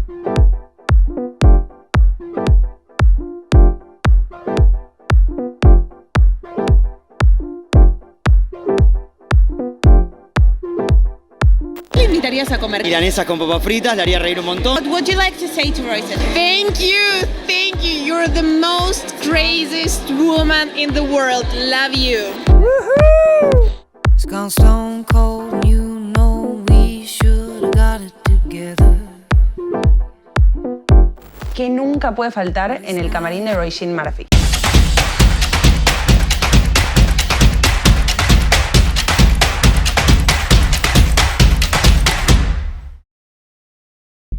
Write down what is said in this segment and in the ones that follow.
¿Qué le invitarías a comer? Milanesas con papas fritas, le haría reír un montón. What would you like to say to Róisín? Thank you. You're the most craziest woman in the world. Love you. Woohoo! It's gone stone cold, you know we should have got it together. Que nunca puede faltar en el camarín de Róisín Murphy.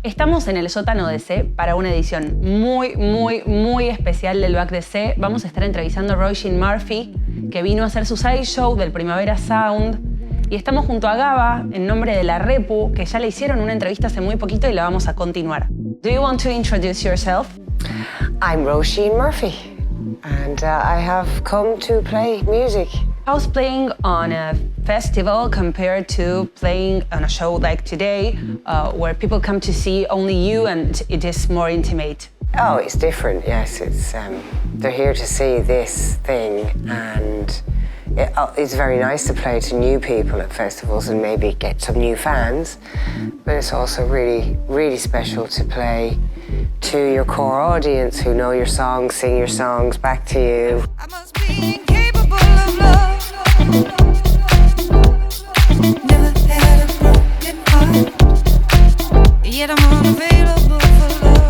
Estamos en el sótano de C para una edición muy especial del Back de C. Vamos a estar entrevistando a Róisín Murphy, que vino a hacer su Sideshow del Primavera Sound. Y estamos junto a Gaba, en nombre de LaRepu, que ya le hicieron una entrevista hace muy poquito y la vamos a continuar. Do you want to introduce yourself? I'm Róisín Murphy, and I have come to play music. How's playing on a festival compared to playing on a show like today, where people come to see only you and it is more intimate? Oh, it's different, yes. It's they're here to see this thing, and it's very nice to play to new people at festivals and maybe get some new fans, but it's also really special to play to your core audience who know your songs, sing your songs back to you. I must be incapable of love. Never had a broken heart, yet I'm unavailable for love.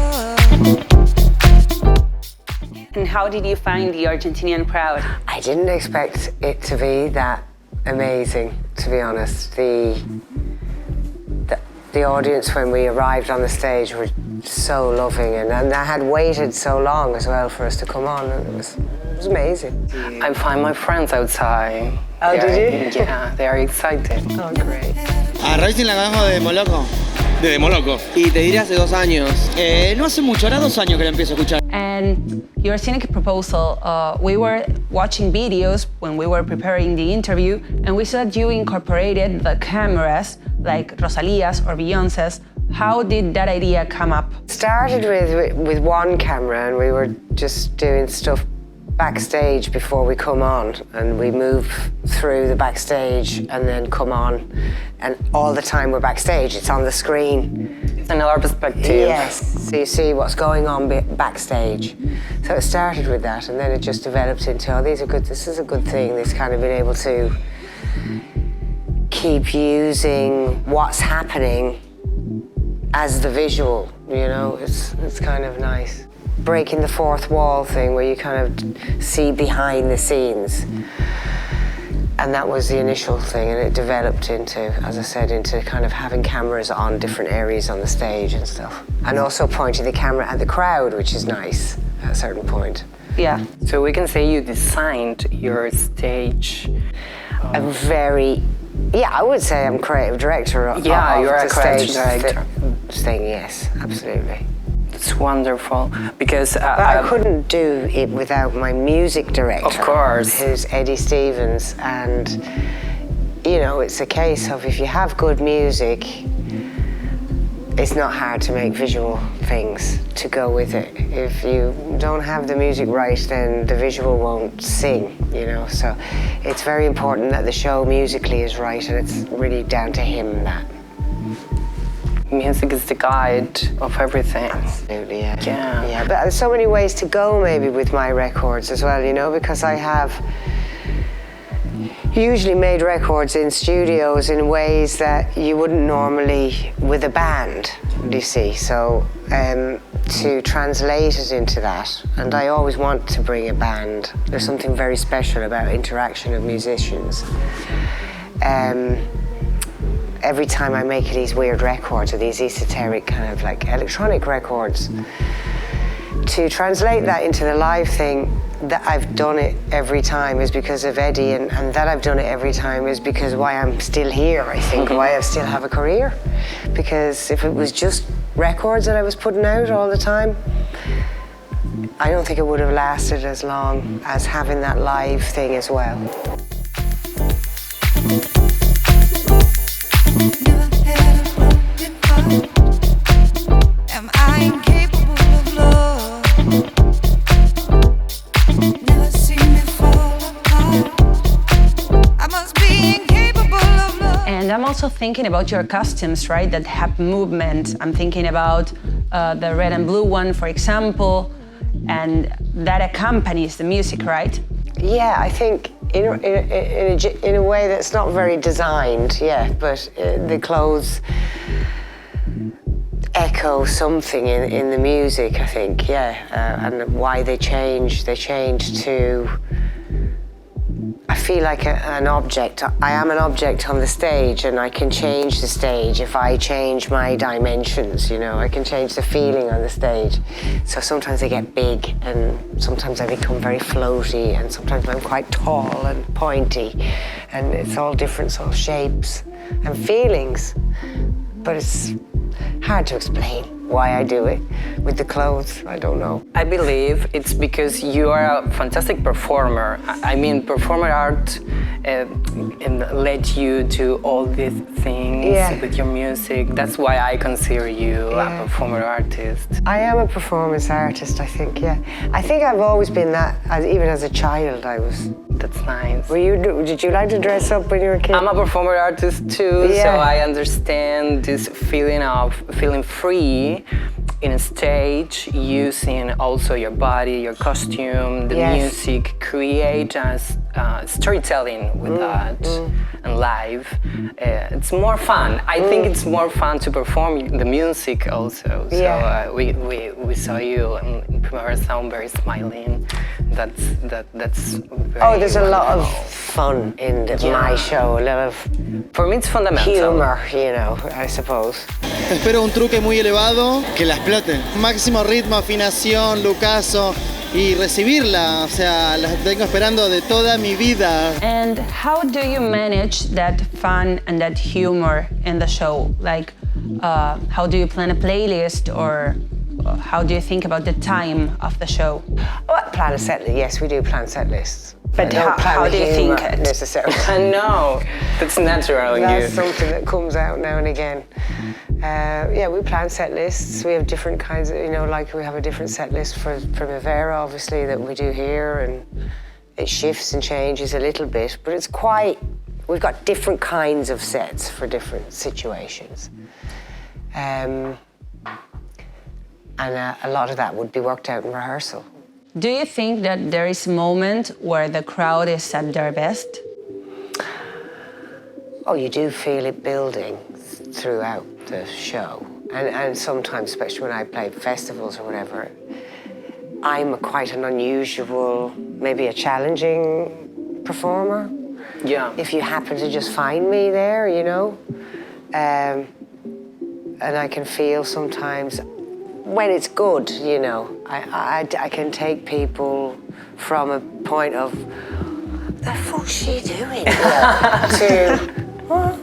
And how did you find the Argentinian crowd? I didn't expect it to be that amazing, to be honest. The audience when we arrived on the stage were so loving, and I had waited so long as well for us to come on, and it was amazing. I find my friends outside. Oh, did you? Yeah, they are excited. Oh, great. A Róisín la conozco de Moloco. Desde Moloco. Y te diré hace 2 años. No hace mucho, ahora 2 años que la empiezo a escuchar. And your scenic proposal, we were watching videos when we were preparing the interview, and we saw that you incorporated the cameras like Rosalía's or Beyoncé's. How did that idea come up? Started with one camera, and we were just doing stuff backstage before we come on, and we move through the backstage and then come on, and all the time we're backstage, it's on the screen. It's another perspective. Yes, so you see what's going on backstage. So it started with that, and then it just developed into, oh, this is a good thing, this kind of being able to keep using what's happening as the visual, you know, it's kind of nice. Breaking the fourth wall thing where you kind of see behind the scenes. And that was the initial thing, and it developed into, as I said, into kind of having cameras on different areas on the stage and stuff. And also pointing the camera at the crowd, which is nice at a certain point. Yeah. So we can say you designed your stage. I would say I'm creative director of you're the a creative stage director. Thing, yes, absolutely. It's wonderful because But I couldn't do it without my music director. Of course. Who's Eddie Stevens, and you know, it's a case of if you have good music, it's not hard to make visual things to go with it. If you don't have the music right, then the visual won't sing, you know, so it's very important that the show musically is right, and it's really down to him that. Music is the guide of everything. Absolutely, yeah. Yeah. But there's so many ways to go maybe with my records as well, you know, because I have usually made records in studios in ways that you wouldn't normally with a band, you see. So to translate it into that, and I always want to bring a band. There's something very special about interaction of musicians. Every time I make these weird records or these esoteric kind of like electronic records, to translate that into the live thing, that I've done it every time is because of Eddie, and that I've done it every time is because why I'm still here, I think, why I still have a career. Because if it was just records that I was putting out all the time, I don't think it would have lasted as long as having that live thing as well. Never had a broken heart. Am also thinking about your costumes, right, that have movement. I'm thinking about the red and blue one, for example, and that accompanies the music, right? Yeah, I think in a way that's not very designed, yeah, but the clothes echo something in the music, I think, yeah, and why they change to, I feel like an object. I am an object on the stage, and I can change the stage if I change my dimensions, you know. I can change the feeling on the stage. So sometimes I get big, and sometimes I become very floaty, and sometimes I'm quite tall and pointy, and it's all different sort of shapes and feelings. But it's hard to explain why I do it with the clothes. I don't know. I believe it's because you are a fantastic performer. I mean, performer art led you to all these things with your music. That's why I consider you a performer artist. I am a performance artist, I think, yeah. I think I've always been that, even as a child I was. That's nice. Did you like to dress up when you were a kid? I'm a performer artist too, so I understand this feeling of feeling free in a stage, using also your body, your costume, the music, create as storytelling with that and live. It's more fun. I think it's more fun to perform the music also. So we saw you in Primavera sound very smiling. That's very there's a lot of fun in my show. A lot of for me it's fundamental. Humor, you know, I suppose. Espero un truque muy elevado que la explote. Máximo ritmo, afinación, lucaso y recibirla. O sea, la tengo esperando de toda mi vida. And how do you manage that fun and that humor in the show? Like, how do you plan a playlist, or how do you think about the time of the show? Plan a set list. Yes, we do plan set lists. But how do you think it? Necessarily. I know. That's natural in you. That's something that comes out now and again. We plan set lists. We have different kinds of, you know, like we have a different set list for Primavera, obviously, that we do here, and it shifts and changes a little bit, but it's we've got different kinds of sets for different situations. And a lot of that would be worked out in rehearsal. Do you think that there is a moment where the crowd is at their best? Oh, you do feel it building throughout the show. And sometimes, especially when I play festivals or whatever, I'm quite an unusual, maybe a challenging performer. Yeah. If you happen to just find me there, you know. And I can feel sometimes, when it's good, you know, I can take people from a point of, the fuck's she doing? to, well,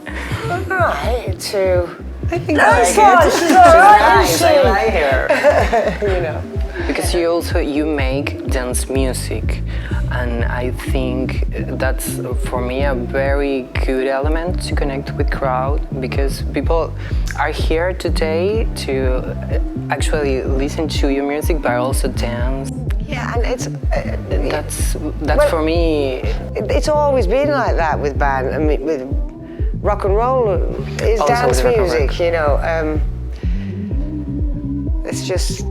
all right, to, I think nice I like one, it. she's all right, Nice, I like her. you know. Because you make dance music, and I think that's for me a very good element to connect with crowd, because people are here today to actually listen to your music but also dance. Yeah, and it's that's for me. It's always been like that with band. I mean, with rock and roll is Also dance with music, you know. It's just.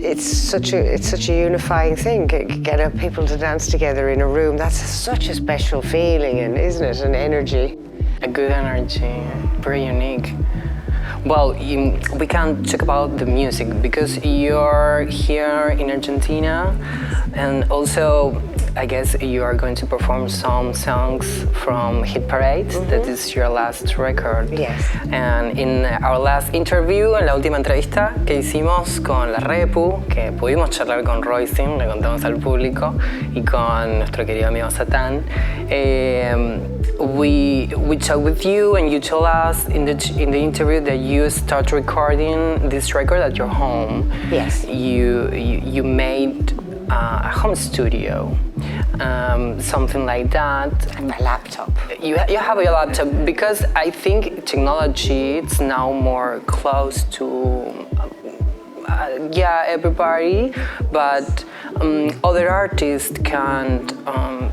It's such a unifying thing. Get people to dance together in a room. That's such a special feeling, and isn't it? An energy. A good energy, very unique. Well, we can't talk about the music because you're here in Argentina, and also I guess you are going to perform some songs from Hit Parade. That is your last record. Yes. And in our last interview, en la última entrevista que hicimos con LaRepu, que pudimos charlar con Róisín, le contamos al público, y con nuestro querido amigo Satán, we talked with you, and you told us in the interview that you start recording this record at your home. Yes. You made a home studio, something like that. My laptop. You have your laptop, because I think technology it's now more close to everybody, but other artists can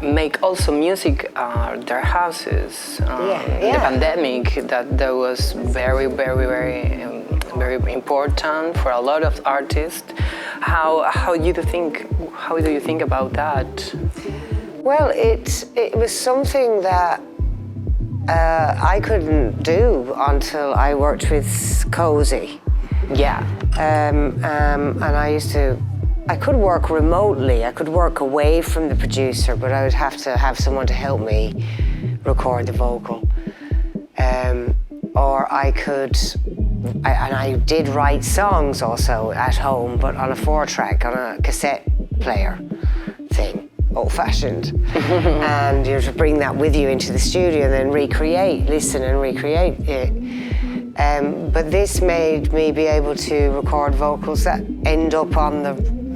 make also music at their houses. The pandemic, that was very important for a lot of artists. How do you think about that? Well, it was something that I couldn't do until I worked with Cozy. Yeah. And I could work remotely, I could work away from the producer, but I would have to have someone to help me record the vocal. Or I could, and I did write songs also at home, but on a 4-track, on a cassette player thing, old-fashioned. And you have to bring that with you into the studio and then listen and recreate it. But this made me be able to record vocals that end up on the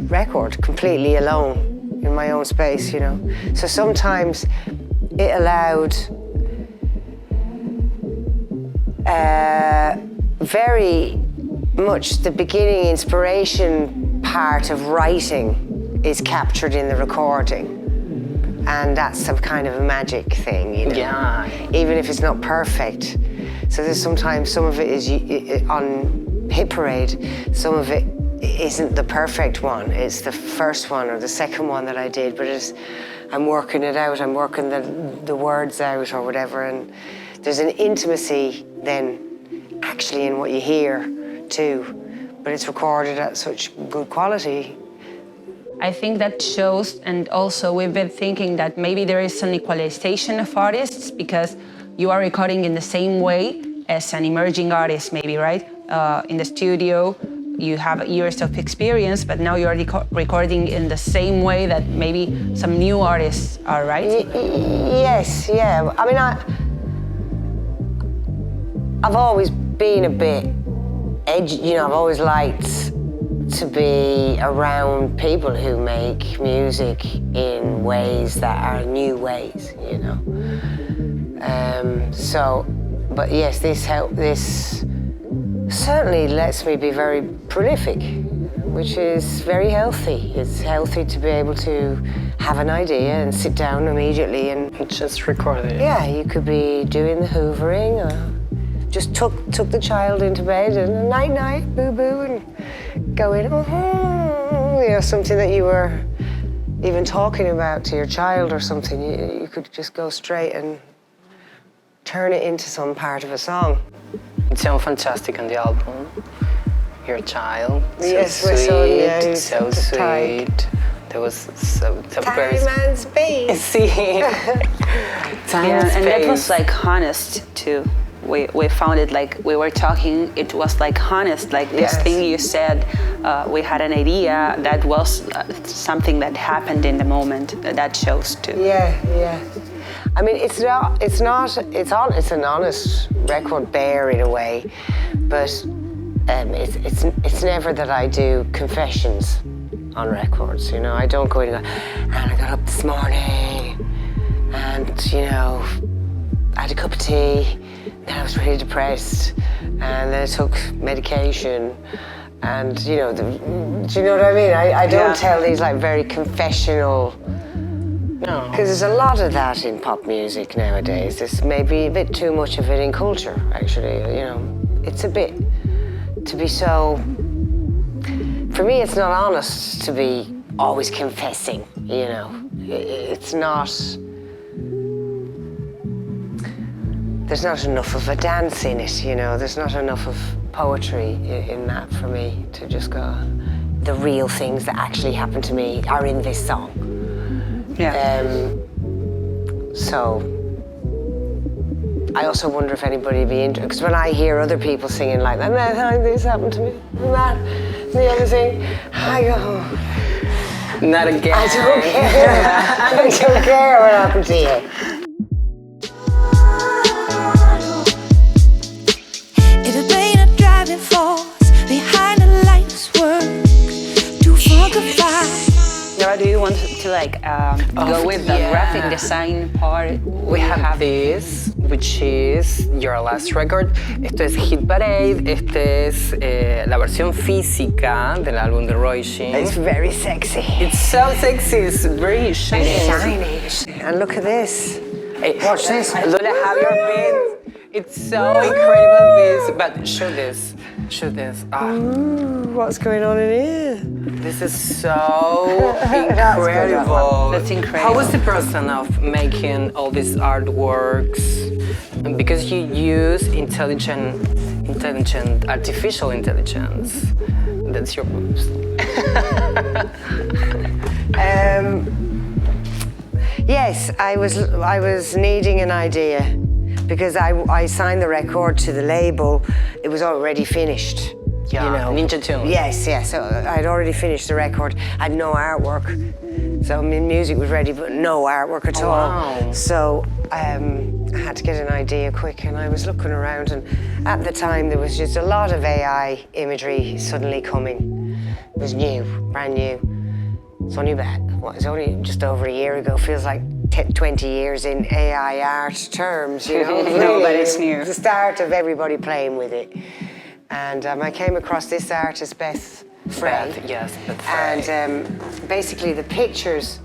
record completely alone in my own space, you know. So sometimes it allowed very much the beginning inspiration part of writing is captured in the recording. And that's some kind of a magic thing, you know. Yeah. Even if it's not perfect. So there's sometimes some of it is on Hit Parade, some of it isn't the perfect one. It's the first one or the second one that I did, but I'm working it out, I'm working the words out or whatever, and there's an intimacy then actually in what you hear too, but it's recorded at such good quality. I think that shows, and also we've been thinking that maybe there is an equalization of artists because you are recording in the same way as an emerging artist, maybe, right? In the studio, you have years of experience, but now you're recording in the same way that maybe some new artists are, right? Yes, yeah. I mean, I've always been a bit edgy, you know, I've always liked to be around people who make music in ways that are new ways, you know. But yes, this certainly lets me be very prolific, which is very healthy. It's healthy to be able to have an idea and sit down immediately and just record it. Yeah, you could be doing the hoovering or just took the child into bed and night, boo-boo, and go in, you know, something that you were even talking about to your child or something. You could just go straight and turn it into some part of a song. It sounds fantastic on the album. Your child, so yes, sweet, son, yeah, so sweet. There was time and space. See, time and space. And that was like honest too. We found it like we were talking. It was like honest, like this thing you said. We had an idea that was something that happened in the moment. That shows too. Yeah. I mean, it's an honest record, bare in a way, but it's never that I do confessions on records. You know, I don't go in and go, and I got up this morning, and you know, I had a cup of tea, then I was really depressed, and then I took medication, and you know, do you know what I mean? I don't tell these like very confessional. No. Because there's a lot of that in pop music nowadays. There's maybe a bit too much of it in culture, actually. You know, it's a bit to be so. For me, it's not honest to be always confessing. You know, it's not. There's not enough of a dance in it. You know, there's not enough of poetry in that for me to just go. The real things that actually happen to me are in this song. Yeah. So I also wonder if anybody would be interested, because when I hear other people singing like that, this happened to me, and that, and the other thing, I go, not again. I don't care. I don't care what happened to you. If it ain't a driving force behind the life's work to fortify. Nora, do you want to go with the graphic design part. We have this, which is your last record. Esto es Hit Parade. Este es la versión física del álbum de Róisín. It's very sexy. It's so sexy. It's very shiny. And look at this. Hey, watch this. Lola, have your pins. It's so incredible. This, but show this. Show this. Ooh, what's going on in here? This is so incredible. That's incredible. How was the process of making all these artworks? Because you use artificial intelligence. That's your moves. Yes, I was needing an idea because I signed the record to the label. It was already finished. Yeah, you know. Ninja Tune. Yes. So I'd already finished the record. I had no artwork. So music was ready, but no artwork at all. Wow. So I had to get an idea quick, and I was looking around, and at the time there was just a lot of AI imagery suddenly coming. It was new, brand new. It's only it's only just over a year ago. Feels like 20 years in AI art terms, you know. No, but it's new. The start of everybody playing with it. And I came across this artist, Beth Frey. Yes, Beth Frey. And basically the pictures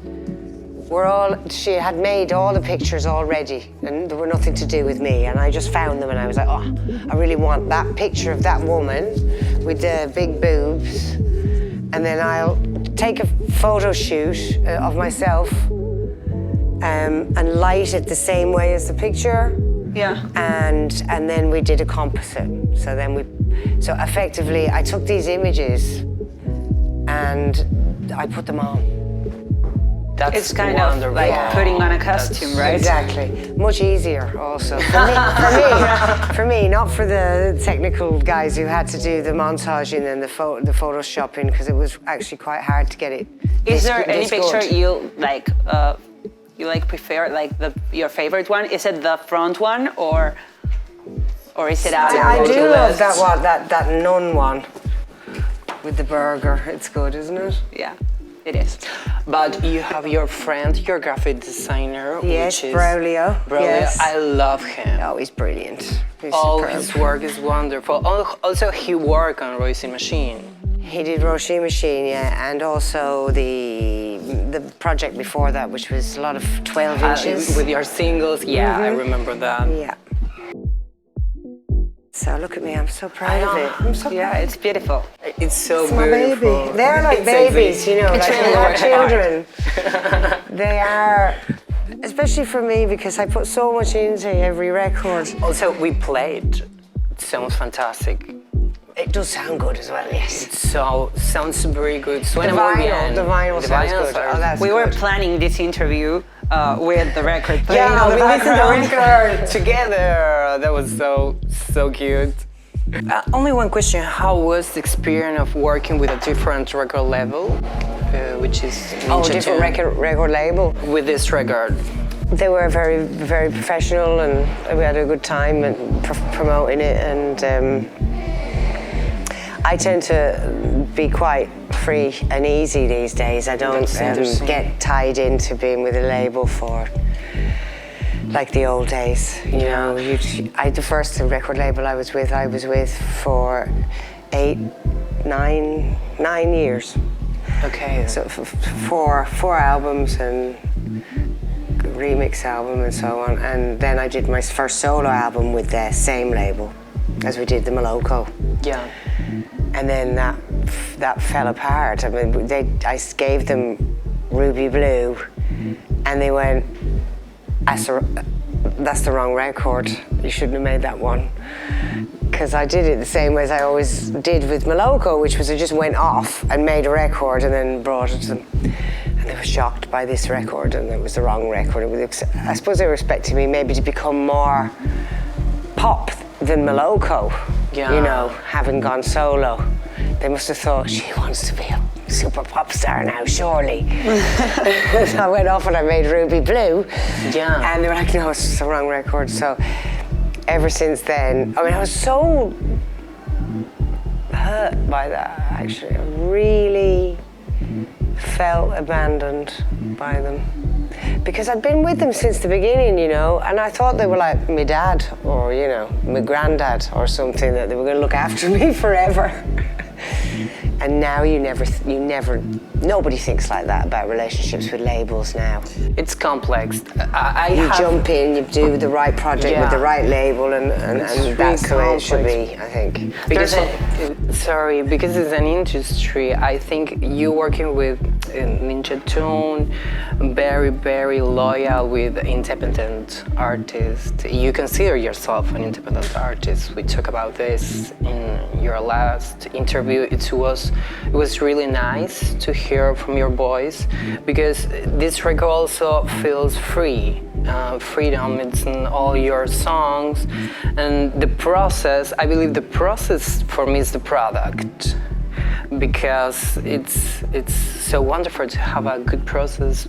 were she had made all the pictures already, and there were nothing to do with me. And I just found them, and I was like, oh, I really want that picture of that woman with the big boobs. And then I'll take a photo shoot of myself and light it the same way as the picture. Yeah. And then we did a composite. So effectively, I took these images and I put them on. It's kind of like putting on a costume, right? Exactly. Much easier also. For me, not for the technical guys who had to do the montaging and the photoshopping, because it was actually quite hard to get it. Is there any picture you prefer, like your favorite one? Is it the front one or is it out? I do love that nun one with the burger. It's good, isn't it? Yeah. It is. But you have your friend, your graphic designer, yes, which is Braulio. Yes. I love him. Oh, he's brilliant. He's all superb. his work is wonderful. Also, he worked on Róisín Machine. He did Róisín Machine, yeah, and also the project before that, which was a lot of 12 inches. With your singles, yeah, I remember that. Yeah. So look at me, I'm so proud of it. I'm so proud. It's beautiful. It's so it's beautiful. My baby. They're like babies, you know, like our children. They are, especially for me, because I put so much into every record. Also, we played. It sounds fantastic. It does sound good as well, yes. It sounds very good. The vinyl sounds good. Oh, that's we were planning this interview with the record playing. Yeah, we listened to the record together. That was so cute. Only one question: how was the experience of working with a different record label, which is different record label with this record? They were very, very professional, and we had a good time and promoting it. And I tend to be quite free and easy these days. I don't get tied into being with a label for like the old days. You know, the first record label I was with for 9 years. Okay. So four albums and remix album and so on. And then I did my first solo album with the same label as we did the Moloko. Yeah. And then that fell apart. I mean, I gave them Ruby Blue, and they went, that's the wrong record. You shouldn't have made that one. Because I did it the same way as I always did with Moloko, which was I just went off and made a record and then brought it to them. And they were shocked by this record, and it was the wrong record. I suppose they were expecting me maybe to become more pop than Moloko. Yeah. You know, having gone solo. They must have thought, she wants to be a super pop star now, surely. So I went off and I made Ruby Blue. Yeah. And they were like, no, it's the wrong record. So ever since then, I mean, I was so hurt by that, actually. felt abandoned by them. Because I'd been with them since the beginning, you know, and I thought they were like my dad or, you know, my granddad or something, that they were going to look after me forever. And now nobody thinks like that about relationships with labels now. It's complex. You jump in, you do the right project with the right label, and that's the way it should be, I think. Because because it's an industry, I think you working with Ninja Tune, very, very loyal with independent artists. You consider yourself an independent artist. We talk about this in your last interview. It was really nice to hear from your voice, because this record also feels free. Freedom, it's in all your songs, and the process, I believe the process for me is the product, because it's so wonderful to have a good process,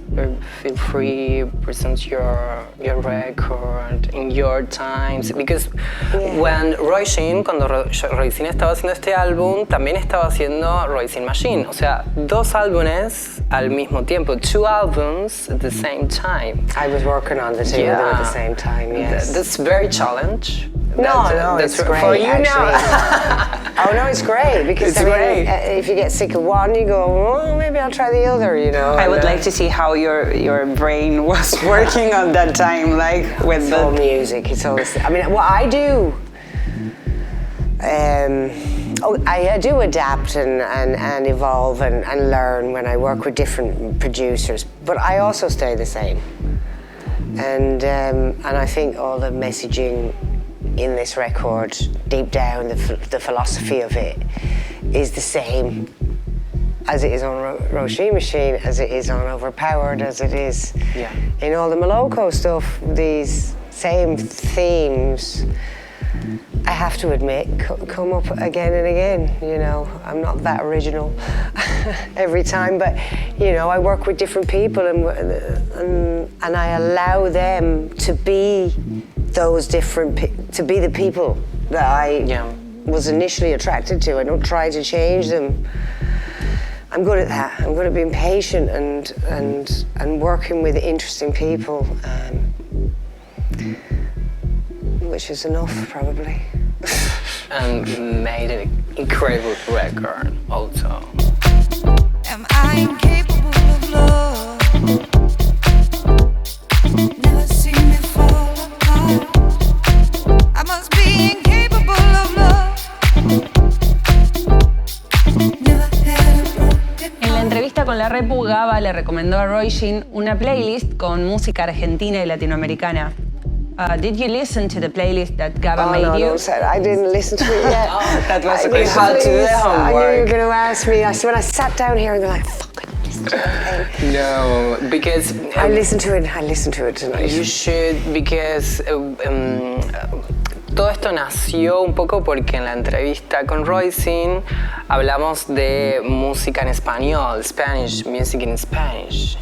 feel free, present your record in your times, because when Róisín, cuando Róisín estaba haciendo este álbum, también estaba haciendo Róisín Machine, o sea, 2 álbumes al mismo tiempo, 2 albums at the same time. I was working on the 2 of them at the same time, yes. That's very challenge. No, it's great, for you actually. now. Oh no, it's great, because It's great. If you get sick of one, you go, oh, maybe I'll try the other, you know. I would like to see how your brain was working at that time, like with it's all music. It's all. I mean, what I do. I do adapt and evolve and learn when I work with different producers, but I also stay the same. And I think all the messaging in this record, deep down, the philosophy of it is the same as it is on Róisín Machine, as it is on Overpowered, as it is in all the Moloko stuff. These same themes, I have to admit, come up again and again. You know, I'm not that original every time, but you know, I work with different people, and I allow them to be those different, to be the people that I was initially attracted to. I don't try to change them. I'm good at that. I'm good at being patient and working with interesting people, which is enough, probably. And made an incredible record, also. Am I incapable of love? Never seen me fall apart. I must be incapable of love. Never had a broken En la entrevista con LaRepu, Gaba le recomendó a Róisín una playlist con música argentina y latinoamericana. Did you listen to the playlist that Gaba made you? No, I didn't listen to it yet. That was a bit hard to do the homework. I knew you were going to ask me. When I sat down here and they're like, fuck, I listen to it. No, because... I listened to it tonight. You should, because... todo esto nació un poco porque en la entrevista con Róisín hablamos de música en español, Spanish, music in Spanish.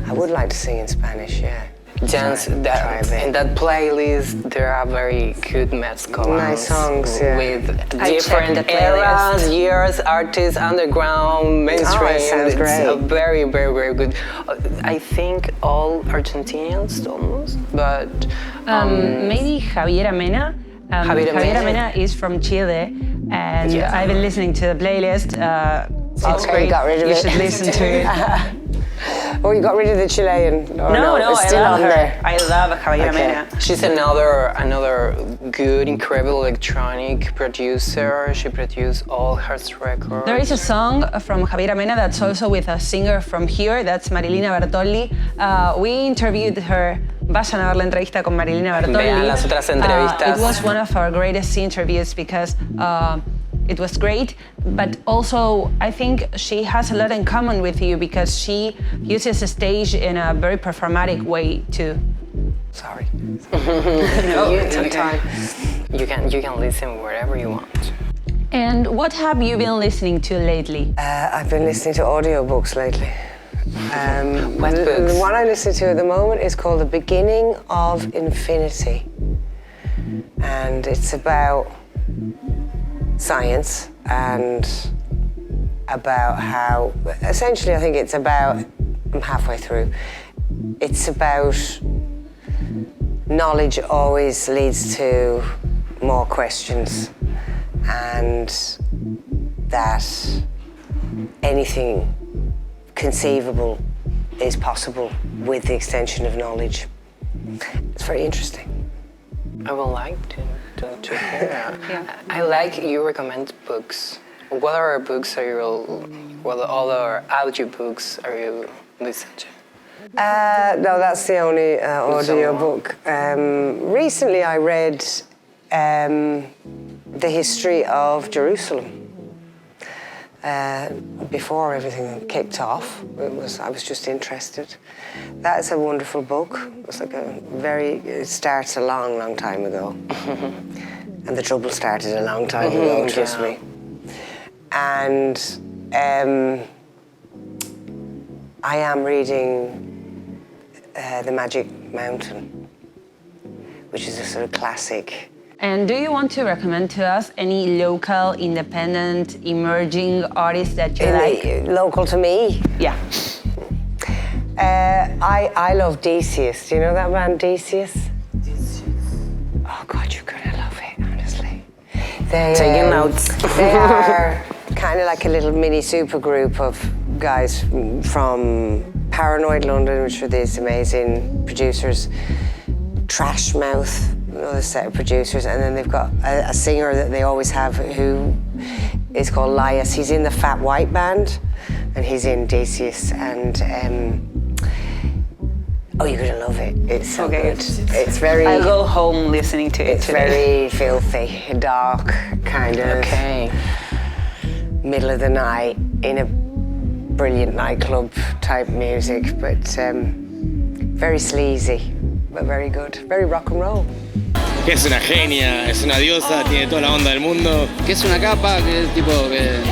I would like to sing in Spanish, yeah. Just in that playlist, there are very good mescalans. Nice songs, yeah. With different eras, years, artists, underground, mainstream. Oh, it sounds great. It's very, very, very good. I think all Argentinians almost, but... maybe Javiera Mena. Javiera Mena is from Chile, and I've been listening to the playlist. It's great. You got rid of it. You should listen to it. Oh, you got rid of the Chilean? No, it's still I love on her. there. I love Javiera Mena. She's another good, incredible electronic producer. She produced all her records. There is a song from Javiera Mena that's also with a singer from here, that's Marilina Bertolli. We interviewed her. Vayan a ver la entrevista con Marilina Bertolli. Vean las otras entrevistas. It was one of our greatest interviews because it was great, but also I think she has a lot in common with you because she uses a stage in a very performatic way too. Sorry. No, it's okay. You can listen wherever you want. And what have you been listening to lately? I've been listening to audiobooks lately. What books? The one I listen to at the moment is called The Beginning of Infinity. And it's about science and about how, essentially I think it's about, I'm halfway through, it's about knowledge always leads to more questions, and that anything conceivable is possible with the extension of knowledge. It's very interesting. I would like to hear that. Yeah. I like you recommend books. What other books are you, what other audio books are you listening to? No, that's the only audio book. Recently I read the history of Jerusalem. Before everything kicked off, I was just interested. That's a wonderful book. It's like it starts a long, long time ago. And the trouble started a long time ago, trust me. And I am reading The Magic Mountain, which is a sort of classic. And do you want to recommend to us any local, independent, emerging artists that you like? Local to me? Yeah. I love Decius. Do you know that band, Decius? Oh God, you're gonna love it, honestly. Taking notes. They are kind of like a little mini supergroup of guys from Paranoid London, which are these amazing producers. Trash Mouth, another set of producers, and then they've got a singer that they always have who is called Lias. He's in the Fat White Band, and he's in Decius, and oh, you're gonna love it. It's so good. It's very. I'll go home listening to it. It's very filthy, dark, kind of. Okay. Middle of the night in a brilliant nightclub type music, but very sleazy. But very good, very rock and roll. Que es una genia, es una diosa, tiene toda la onda del mundo. Que es una capa, que es tipo que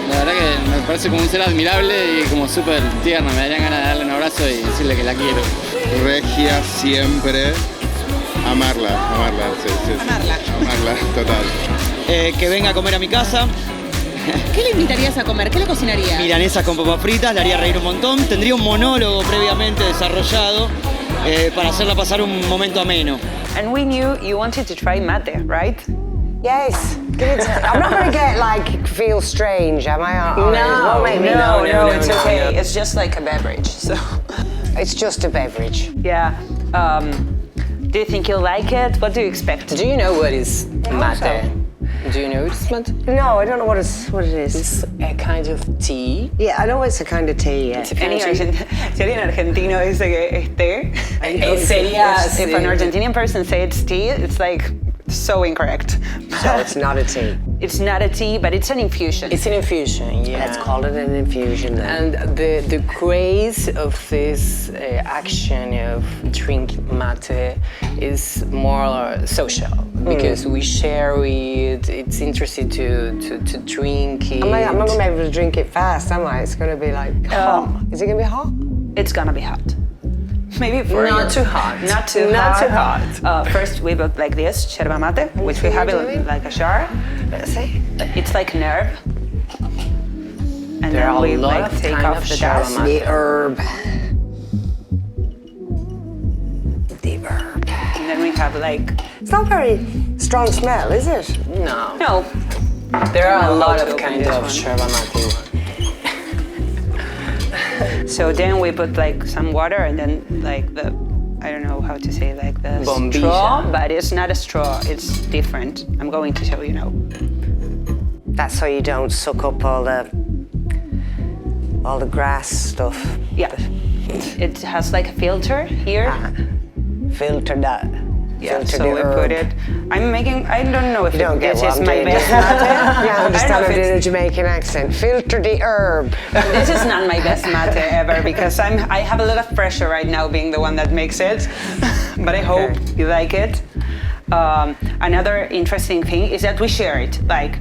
la verdad que me parece como un ser admirable y como súper tierna. Me darían ganas de darle un abrazo y decirle que la quiero. Regia siempre, amarla, sí. Amarla, total. Que venga a comer a mi casa. ¿Qué le invitarías a comer? ¿Qué le cocinarías? Milanesas con papas fritas, la haría reír un montón. Tendría un monólogo previamente desarrollado para hacerla pasar un momento ameno. And we knew you wanted to try mate, right? Yes. I'm not going to get like feel strange, am I? No, it's okay. No. It's just like a beverage, so. It's just a beverage. Yeah. Do you think you'll like it? What do you expect? Do you know what is mate? Do you know what is mate? No, I don't know what it is. It's a kind of tea. Yeah, I know it's a kind of tea, yeah. Si alguien argentino dice que es té, Sería, if an Argentinian person says it's tea, it's like so incorrect. So it's not a tea. It's not a tea, but it's an infusion. It's an infusion, yeah. Let's call it an infusion then. And the grace of this action of drink mate is more social because we share it. It's interesting to drink it. I'm not going to be able to drink it fast, am I? It's going to be like hot. Is it going to be hot? It's gonna be hot. Maybe for not too hot. Not too hot. First we put like this, yerba mate, which we have in like a jar. See? It's like an herb. And There then are we a lot like of take kind off of the yerba dust. mate. The herb. The herb. And then we have like... It's not very strong smell, is it? No. No. There are a lot to of open kind this of one. yerba mate. So then we put like some water and then like the, I don't know how to say, like the Bombilla. straw, but it's not a straw, it's different. I'm going to show you now. That's so you don't suck up all the grass stuff. Yeah. It has like a filter here. Filter that. Yeah, Filter so the we herb. put it. I'm making, I don't know if You don't get this what is I'm my doing. best mate. Yeah, I I understand don't I'm know if doing a it's, Jamaican accent. Filter the herb. this is not my best mate ever because I have a lot of pressure right now being the one that makes it, but I hope you like it. Another interesting thing is that we share it. Like,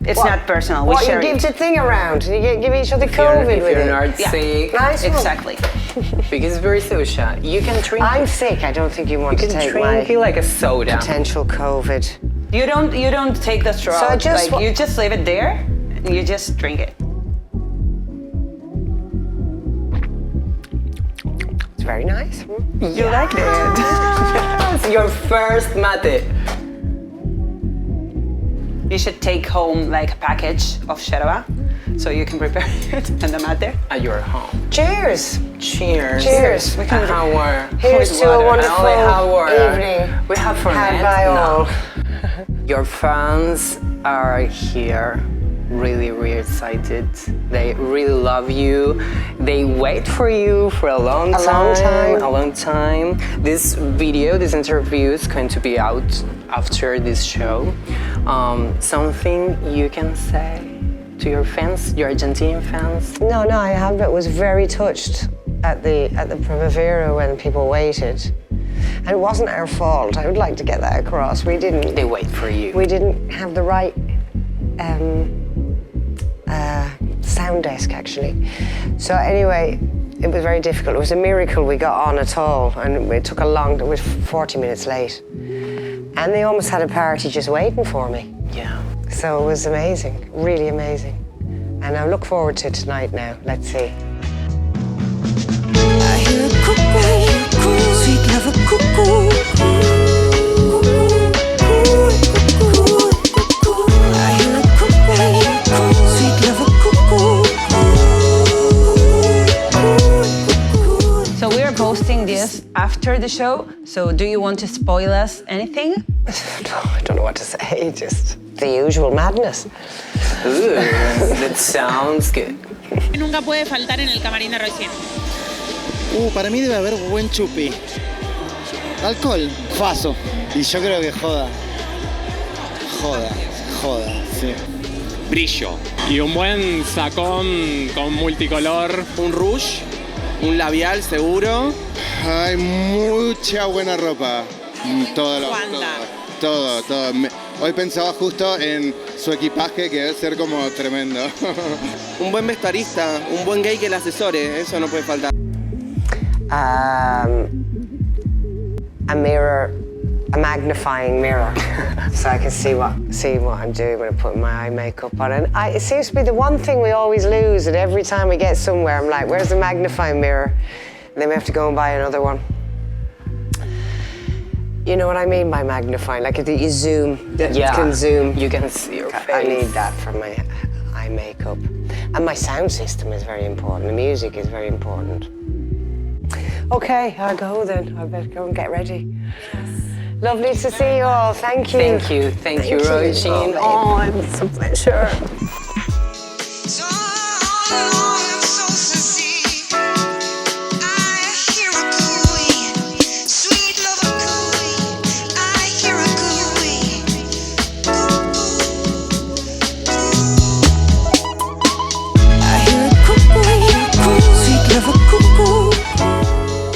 it's not personal. We What, share you give it. the thing around? You give each other COVID If with you're it? not Yeah. sick, Nice one. Exactly. because it's very social. You can drink. I'm sick. I don't think you want you to can take drink my it like a soda. potential COVID. You don't take the straw So I out. just Like, you just leave it there and you just drink it. very nice. You like it? Your first mate. You should take home like a package of yerba so you can prepare it and the mate At your home. Cheers. Cheers. Cheers. We can have water. Here's to a wonderful evening. We have for Had by all. Your fans are here, really, really excited. They really love you. They wait for you for a long time. This video, this interview is going to be out after this show. Something you can say to your fans, your Argentinian fans? No, I haven't. I was very touched at the Primavera when people waited. And it wasn't our fault. I would like to get that across. We didn't. They wait for you. We didn't have the right sound desk, actually. So anyway, it was very difficult. It was a miracle we got on at all, and it took it was 40 minutes late. And they almost had a party just waiting for me. Yeah. So it was amazing, really amazing. And I look forward to tonight now. Let's see. I hear a cuckoo, sweet lover cuckoo. I hear a cuckoo, sweet lover cuckoo. So we are posting this after the show. So do you want to spoil us anything? I don't know what to say, just the usual madness. Ooh, that sounds good. Nunca puede faltar en el camarín de Róisín. Para mí debe haber buen chupi. Alcohol. Faso. Y yo creo que joda, sí. Brillo. Y un buen sacón con multicolor. Un rouge, un labial seguro. Hay mucha buena ropa. Todo. Hoy pensaba justo en su equipaje, que debe ser como tremendo. Un buen vestuarista, un buen gay que le asesore, eso no puede faltar. A mirror, a magnifying mirror, so I can see what I'm doing when I put my eye makeup on. And it seems to be the one thing we always lose, and every time we get somewhere, I'm like, where's the magnifying mirror? And then we have to go and buy another one. You know what I mean by magnifying? Like if you zoom, you can zoom. You can see your face. I need that for my eye makeup. And my sound system is very important. The music is very important. Okay, I'll go then. I better go and get ready. Yes. Lovely to see you all. Thank you. Thank you, Róisín. Oh, it's a pleasure.